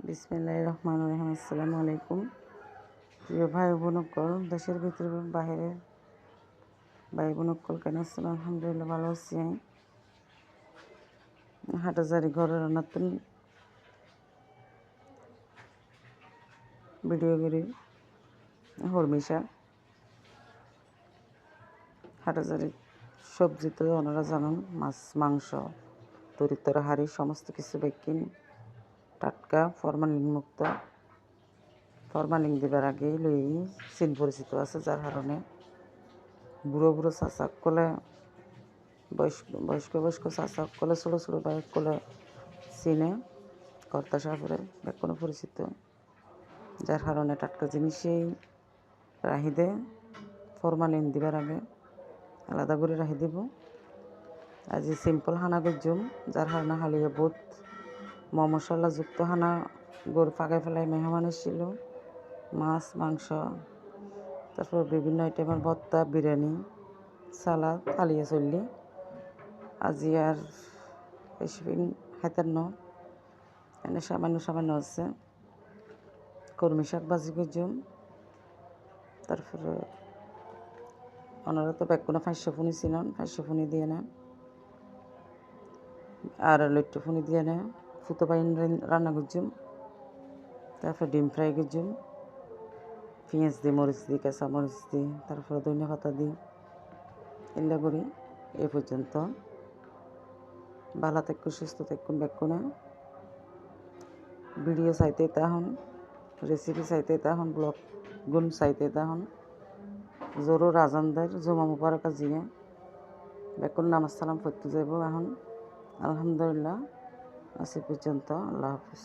বিসমিল্লাহির রহমানির রহিম। আসসালামু আলাইকুম। প্রিয় ভাই বোনকল, দেশের ভিতরে বাইরে ভাই বোনকল কেন আছেন? আলহামদুলিল্লাহ ভালো আছি। হাটাজারি ঘরের নতুন ভিডিও করি হরমিশা হাটাজারি সবজি তো ওনারা জানেন, মাছ মাংস তরিতরকারি সমস্ত কিছু বেকিন টাটকা ফরমালিন মুক্ত। ফরমালিন দিবার আগেই লই চিন পরিচিত আছে, যার কারণে বুড়ো বুড়ো চাচাক কলে বয়স্ক চাচাক কলে ছোটো ছোটো বাইক কলে চিনে কর্তা সাপরে বেকনো পরিচিত, যার কারণে টাটকা জিনিসেই রাহি দে। ফরমালিন দিবার আগে আলাদা করে রাহি দিব। আজ সিম্পল খানা গজ্জুম, যার কারণে হালিয়ে বহুত মশলাযুক্ত খানা গরু ফাঁকাই ফেলাই মেহমান এসেছিল। মাছ মাংস, তারপর বিভিন্ন আইটেমের ভর্তা, বিরিয়ানি, সালাদ হালিয়ে চললি। আজি আর বেশিদিন খাইতেন ন, এনে সামান্য আছে। কর্মী শাক ভাজি গজ্জুম। তারপরে ওনারা তো বেগুনা 500 ফুনি ছিলেন, 500 ফুনি দিয়ে নেন আর লইট্টু ফুনি দিয়ে নেয় ফুটো বাইন রান্না করছুম। তারপর ডিম ফ্রাই করছুম, পেঁয়াজ দিই, মরিচ দিই, কাঁচা মরিচ দিই, তারপরে ধনিয়া পাতা দিই। এগুলো করি। এ পর্যন্ত ভালো থাকুন, সুস্থ থাকুন। বেগুনা ভিডিও চাইতে তখন, রেসিপি চাইতে তখন, ব্লগ গুণ চাইতে তখন জরুর আজানদের জুমা মুবারক জিয়ে বেকুন নামাজ সালাম পড়তে যাব এখন। আলহামদুলিল্লাহ, আজ পর্যন্ত। আল্লাহ হাফিজ।